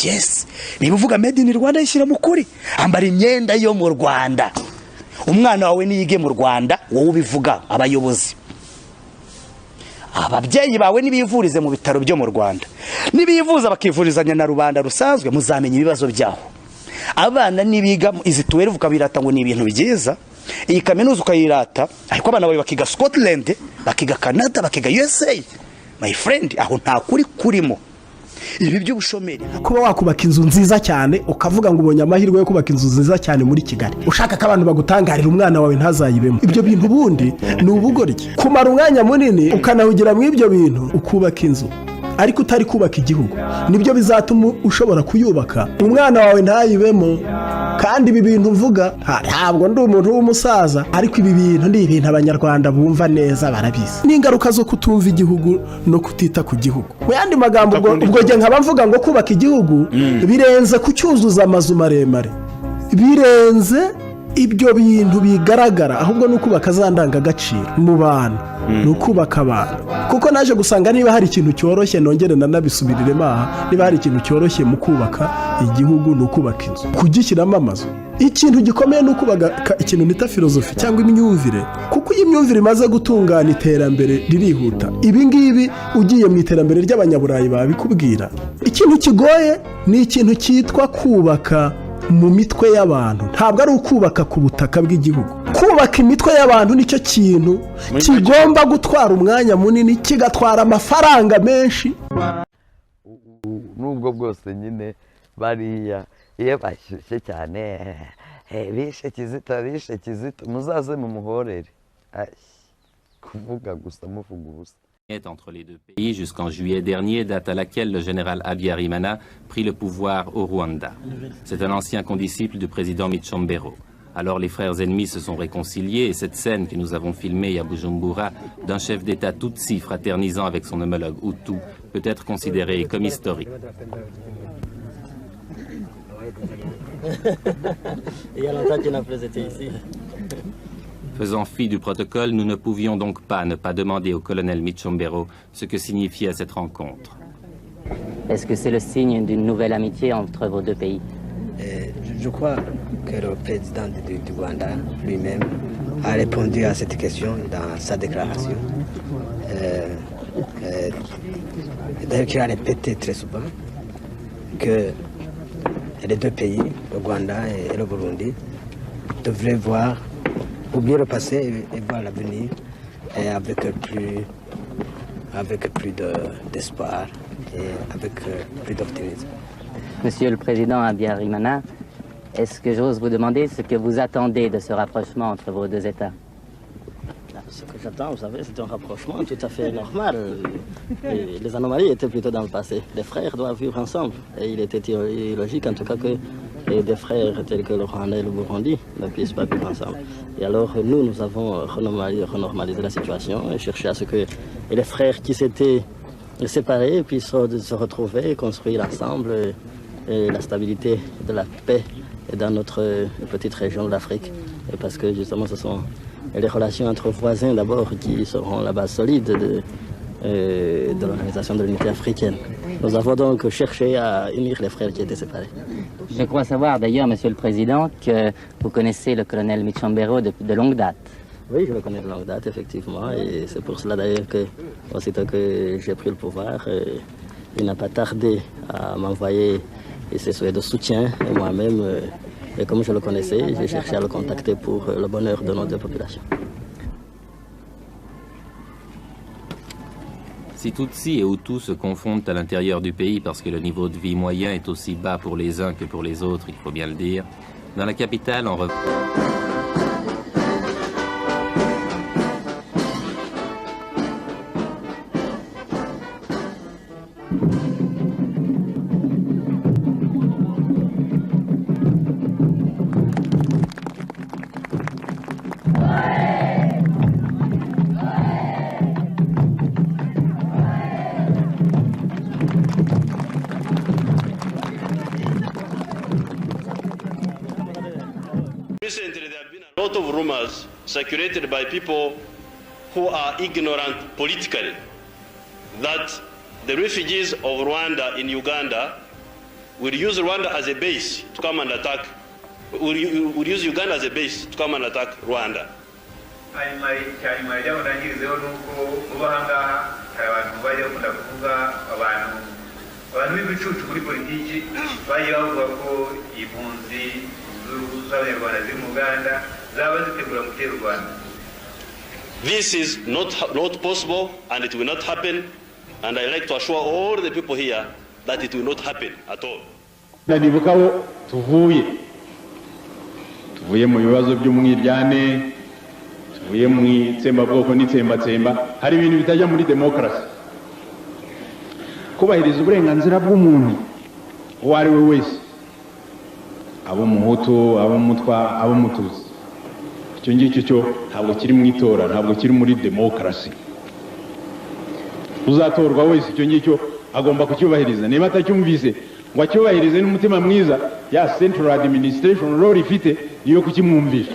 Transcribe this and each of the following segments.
yes niba uvuga made in Rwanda yishyira mu kuri ambara imyenda yo mu Rwanda umwana wawe niyige mu Rwanda wowe ubivuga abayobozi ababyeyi bawe nibivurize mu bitaro byo mu Rwanda nibivuza bakivurizanya na rubanda rusanzwe muzamenya ibibazo byaho abana nibiga izi 12 ukabirata ngo ni ibintu byiza iyi kaminuza ukayirata ariko abana bawe bakiga Scotland bakiga Canada bakiga USA my friend aho nta kuri kurimo ibi by'ubushomeri kuba wakubaka inzu nziza cyane ukavuga ngo ubonye amahirwe yo kubaka inzu nziza cyane muri Kigali ushaka ko abantu bagutangarira umwana wawe ntazayibemo ibyo bintu bundi ni ubugoryi kumara umwanya munini ukanahugira mu ibyo bintu ukubaka inzu ariko utari kubaka igihugu nibyo bizatuma ushobora kuyubaka umwana wawe ntayibemo kandi ibi bintu mvuga ntabwo ndi umuntu w'umusaza ariko ibi bintu ni ibintu abanyarwanda bumva neza barabizi n'ingaruka zo kutumva igihugu no kutita ku gihugu mu yandi magambo ubwo gihe nkaba mvuga ngo kubaka igihugu birenze kucyuzuza amazu maremare birenze ibyo bintu bigaragara ahubwo no kubaka za ndangagaciro mu bantu no kubaka abantu kuko naje gusanga niba hari ikintu cyoroshye nongere nanabisubiriremo aha niba hari ikintu cyoroshye mu kubaka igihugu no kubaka inzu kugishyiramo amazu ikintu gikomeye no kubaka ikintu nita filozofi cyangwa imyumvire kuko iyi myumvire imaze gutungana iterambere ririhuta ibi ngibi ugiye mu iterambere ry'abanyaburayi babikubwira ikintu kigoye ni ikintu cyitwa kubaka mu mitwe y'abantu ntabwo ari ukubaka ku butaka bw'igihugu kubaka imitwe y'abantu nicyo kintu kigomba gutwara umwanya munini kigatwara amafaranga menshi nubwo bwose nyine bariya iyo bashyushye cyane bishe Kizito muzaze mu muhorere kuvuga gusa muvuga ubusa entre les deux pays jusqu'en juillet dernier, date à laquelle le général Habyarimana prit le pouvoir au Rwanda. C'est un ancien condisciple du président Micombero. Alors les frères ennemis se sont réconciliés et cette scène que nous avons filmée à Bujumbura d'un chef d'État Tutsi fraternisant avec son homologue Hutu peut être considérée comme historique. Il y a longtemps qu'il n'a plus été ici. Faisant fi du protocole, nous ne pouvions donc pas ne pas demander au colonel Micombero ce que signifiait cette rencontre. Est-ce que c'est le signe d'une nouvelle amitié entre vos deux pays? Je crois que le président du Rwanda lui-même a répondu à cette question dans sa déclaration. D'ailleurs, il a répété très souvent que les deux pays, le Rwanda et le Burundi, devraient oublier le passé et voir l'avenir avec plus d'espoir et avec plus d'optimisme. Monsieur le Président Habyarimana, est-ce que j'ose vous demander ce que vous attendez de ce rapprochement entre vos deux États? Ce que j'attends, vous savez, c'est un rapprochement tout à fait normal. Et les anomalies étaient plutôt dans le passé. Les frères doivent vivre ensemble. Et il était logique, en tout cas, que des frères tels que le Rwanda et le Burundi ne puissent pas vivre ensemble. Et alors, nous avons renormalisé la situation et cherché à ce que les frères qui s'étaient séparés puissent se retrouver et construire ensemble et la stabilité de la paix dans notre petite région de l'Afrique. Parce que justement, ce sont les relations entre voisins d'abord qui seront la base solide de l'Organisation de l'Unité africaine. Nous avons donc cherché à unir les frères qui étaient séparés. Je crois savoir d'ailleurs, Monsieur le Président, que vous connaissez le colonel Micombero depuis de longue date. Oui, je le connais de longue date, effectivement, et c'est pour cela d'ailleurs que, aussitôt que j'ai pris le pouvoir, il n'a pas tardé à m'envoyer ses souhaits de soutien, et moi-même, et comme je le connaissais, j'ai cherché à le contacter pour le bonheur de nos deux populations. Si Tutsi et Hutu se confondent à l'intérieur du pays parce que le niveau de vie moyen est aussi bas pour les uns que pour les autres, il faut bien le dire, dans la capitale, on revoit... Recently, there have been a lot of rumors circulated by people who are ignorant politically that the refugees of Rwanda in Uganda will use Rwanda as a base to come and attack, will use Uganda as a base to come and attack Rwanda. cyanyuma ryaho nangirizeho nuko uba ngaha hari abantu bajya bakunda kuvuga abantu b'ibicucu kuri politiki bagiye bavuga ko impunzi z'abanyarwanda ziri mu Uganda zaba zitegura gutera u Rwanda. This is not possible, and it will not happen, and I like to assure all the people here that it will not happen at all. Ndibukaho tuvuye mu bibazo by'umwiryane, tuvuye mu itsembabwoko n'itsembatsemba, hari ibintu bitajya muri demokarasi. Kubahiriza uburenganzira bw'umuntu uwo ari we wese, abo muhutu, abo mutwa, abo mututsi. Icyo ngicyo cyo ntabwo kiri mu itora, ntabwo kiri muri demokarasi. Uzatorwa wese icyo ngicyo agomba kucyubahiriza. Niba atacyumvise ngo acyubahirize n'umutima mwiza, ya central administration role ifite niyo kukimwumvisha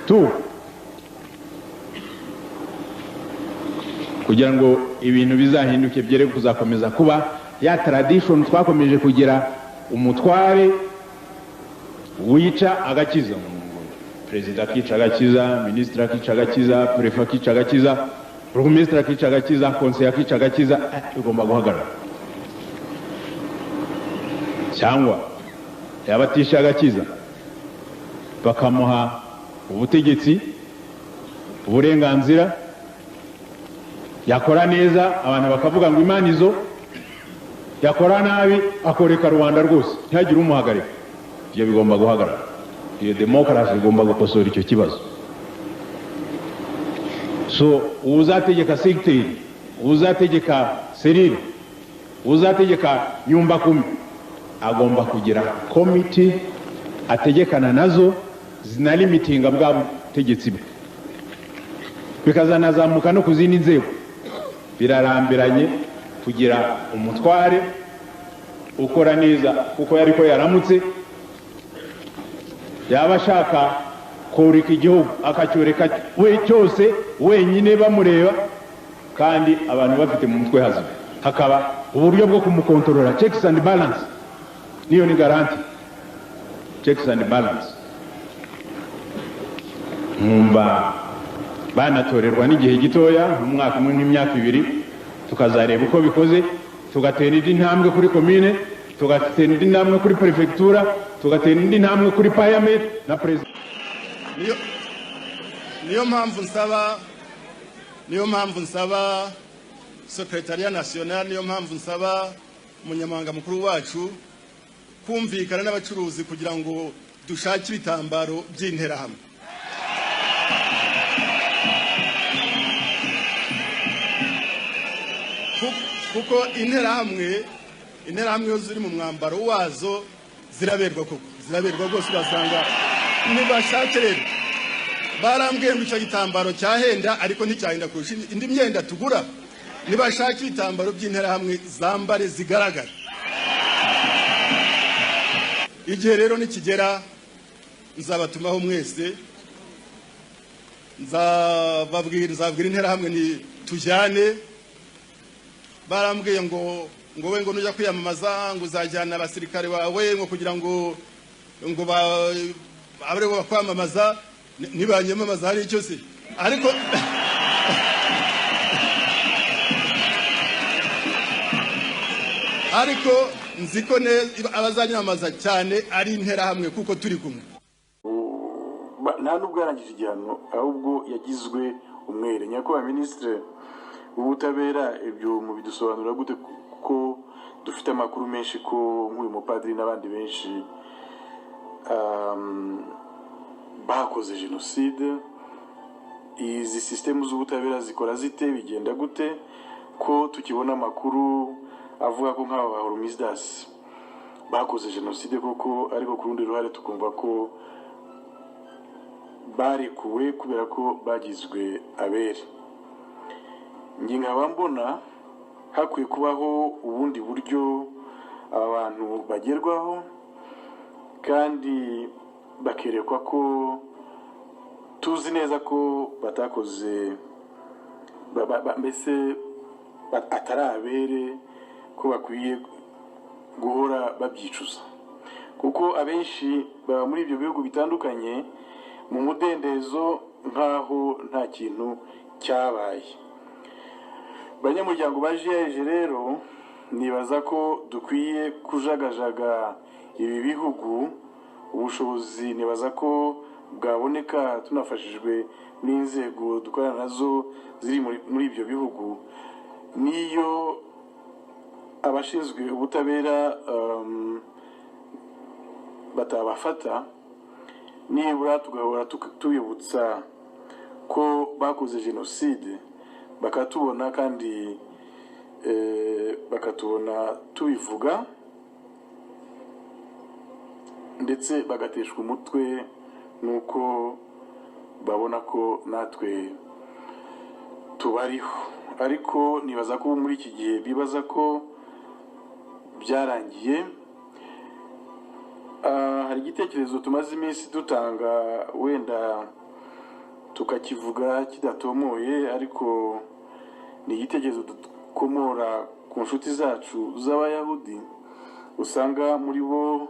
tu, kugira ngo ibintu bizahinduke byere kuzakomeza kuba ya tradition twakomeje kugira, umutware wica agakiza, perezida akica agakiza, minisitiri akica agakiza, prefe akica agakiza, burugumesitiri akica agakiza, konseye akica agakiza. Igomba guhagarara. Cyangwa yaba atisha agakiza bakamuha ubutegetsi, uburenganzira, yakora neza abantu bakavuga ngo imana izo, yakora nabi akoreka Rwanda rwose ntihagire umuhagarika. Ibyo bigomba guhagarara. Iyo demokarasi igomba gukosora icyo kibazo. So uzategeka secretary, uzategeka serire, uzategeka nyumba kumi, agomba kugira komite ategekana nazo zinalimitinga bwa butegetsi bwe, bikazanazamuka no ku zindi nzego. Birarambiranye kugira umutware ukora neza kuko yariko yaramutse, yaba ashaka kurika igihugu akacyoreka we cyose wenyine bamureba, kandi abantu bafite mu mutwe hazima, hakaba uburyo bwo kumukontorora, checks and balance. Niyo ni garanti, checks and balance. Mwumva banatorerwa n'igihe gitoya, umwaka umwe n'imyaka ibiri, tukazareba uko bikoze, tugatera indi ntambwe kuri commune, tugatera indi ntambwe kuri prefectura, tugatera indi ntambwe kuri parliament na president. niyo mpamvu nsaba secretariat national, niyo mpamvu nsaba umunyamabanga mukuru wacu kumvikana n'abacuruzi kugira ngo dushake ibitambaro by'interahamwe. Kuko interahamwe yo ziri mu mwambaro wazo ziraberwa rwose, basanga ntibashake. Rero barambwiye ngo icyo gitambaro cyahenda ariko nticyahenda kurusha indi myenda tugura. Nibashake ibitambaro by'interahamwe zambare zigaragara. Igihe rero nikigera nzabatumaho mwese, nzababwira interahamwe ni tujyane. Barambwiye ngo we ngo nujya kwiyamamaza ngo uzajyana abasirikare bawe ngo kugira ngo abe bo bakwamamaza, nibanyamamaza hari icyo se. Ariko nziko abazanyamaza cyane ari interahamwe kuko turi kumwe. Nta nubwo yarangije igihano, ahubwo yagizwe umwere. Nyakubahwa Minisitiri w'Ubutabera, ibyo mubidusobanura gute? Kuko dufite amakuru menshi ko nk'uyu mupadiri n'abandi benshi bakoze jenoside. Izi system z'ubutabera zikora zite, bigenda gute ko tukibona amakuru avuga ko nk'abo ba Hormisdas bakoze jenoside koko, ariko ku rundi ruhare tukumva ko barekuwe kubera ko bagizwe abere? Nge nkaba mbona hakwiye kubaho ubundi buryo aba bantu bagerwaho, kandi bakerekwa ko tuzi neza ko batakoze mbese atari abere, ko bakwiye guhora babyicuza kuko abenshi baba muri ibyo bihugu bitandukanye mu mudendezo nk'aho nta kintu cyabaye. Banyamuryango ba GIZ rero nibaza ko dukwiye kujagajaga ibi bihugu, ubushobozi nibaza ko bwaboneka tunafashijwe n'inzego dukorana nazo ziri muri ibyo bihugu, niyo abashinzwe ubutabera batabafata, nibura tugahora tubibutsa ko bakoze jenoside bakatubona kandi bakatubona tubivuga ndetse bagateshwa umutwe nuko babona ko natwe tubariho. Ariko nibaza ko muri iki gihe bibaza ko byarangiye. Hari igitekerezo tumaze iminsi dutanga, wenda tukakivuga kidatomoye, ariko ni igitekerezo dukomora ku nshuti zacu z'abayahudi. Usanga muri bo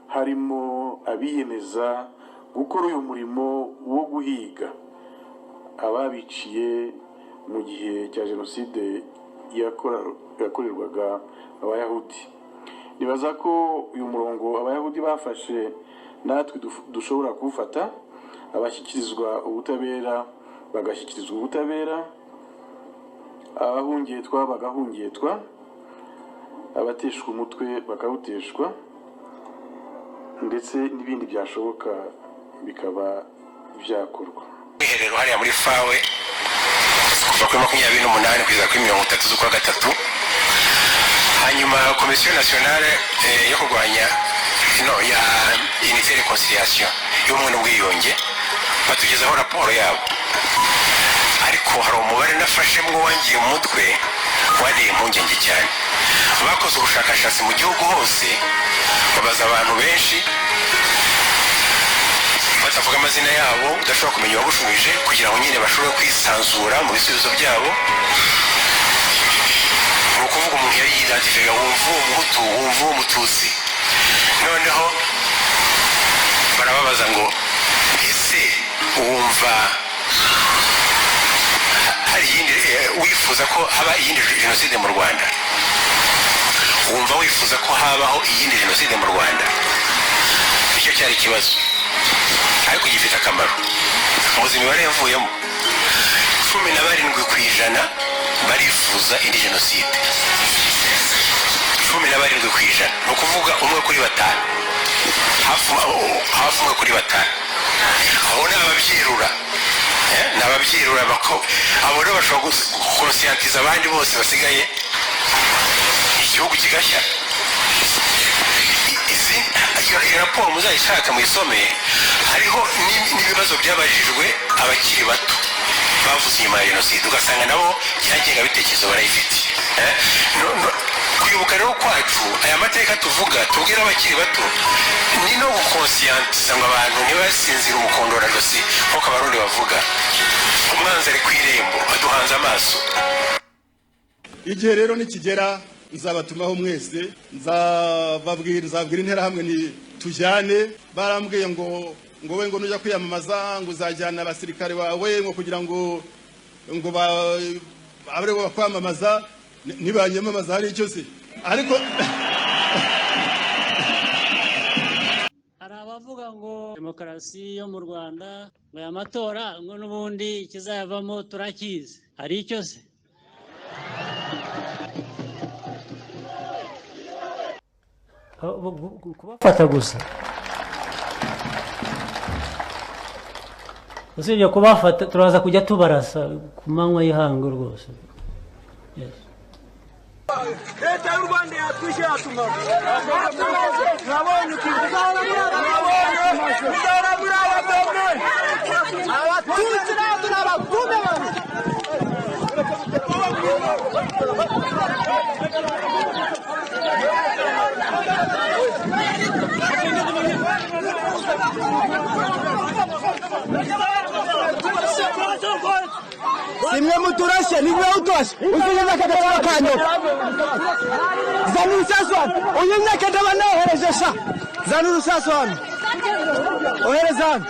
harimo abiyemeza gukora uyu murimo wo guhiga ababiciye mu gihe cya jenoside yakorerwaga abayahudi. Nibaza ko uyu murongo abayahudi bafashe natwe dushobora kuwufata, abashyikirizwa ubutabera bagashyikirizwa ubutabera, abahungiyetwa bagahungiyetwa, abateshwa umutwe bakawuteshwa, ndetse n'ibindi byashoboka bikaba byakorwa. Iherero hariya muri fawe kuva kuri 28 kugeza kuri 30 z'ukwa gatatu. Hanyuma komisiyo nationale yo kurwanya ya unité de conciliation y'ubumwe n'ubwiyunge batugezaho raporo yabo, ariko hari umubare nafashemwo wangiye umutwe wariye impungenge cyane. Bakoze ubushakashatsi mu gihugu hose, babaza abantu benshi batavuga amazina yabo, udashobora kumenya uwabushubije kugira ngo nyine bashobore kwisanzura mu bisubizo byabo. Ni ukuvuga umuntu yari yidentifiga, wumva umuhutu, wumva umututsi. Noneho barababaza ngo ese wumva hari iyindi wifuza ko haba iyindi jenoside mu Rwanda? Wumva wifuza ko habaho iyindi jenoside mu Rwanda? Icyo cyari ikibazo, ariko gifite akamaro. Muzi imibare yavuyemo, 17% barifuza indi jenoside. 17%, ni ukuvuga umwe kuri 5, hafi umwe kuri 5. Abo ni ababyirura, ni ababyirura abo rero bashobora gukonscientiza abandi bose basigaye, igihugu kigashya. Iyo raporo muzayishaka muyisome, hariho n'ibibazo byabajijwe abakiri bato bavuze inyuma ya jenoside, ugasanga nabo ingengabitekerezo barayifite. Kwibuka rero kwacu aya mateka tuvuga tubwira abakiri bato ni no gukonscientiza ngo abantu ntibasinzire umukondora josi nk'uko abarundi bavuga. Umwanzi ari ku irembo aduhanze amaso. Igihe rero nikigera nzabatumaho mwese, nzababwira interahamwe ni tujyane. Barambwiye ngo we ngo nujya kwiyamamaza ngo uzajyana abasirikare bawe ngo kugira ngo abare bakwamamaza, nibanyamamaza hari icyo se. Ariko hari abavuga ngo demokarasi yo mu Rwanda ngo aya matora ngo n'ubundi ikizayavamo turakizi, hari icyo se? Kubafata gusa, usibye kubafata turaza kujya tubarasa ku manywa y'ihangu rwose. Leta y'u Rwanda yatwishe yatumara nabonye kuzana muri abagome abatutsi n'abagume simwe muturashye, ni mwe utoshe usize akagaciro kanyu. zana urusasu hano uyu myaka ndaba nawohereje sha zana urusasu hano ohereza hano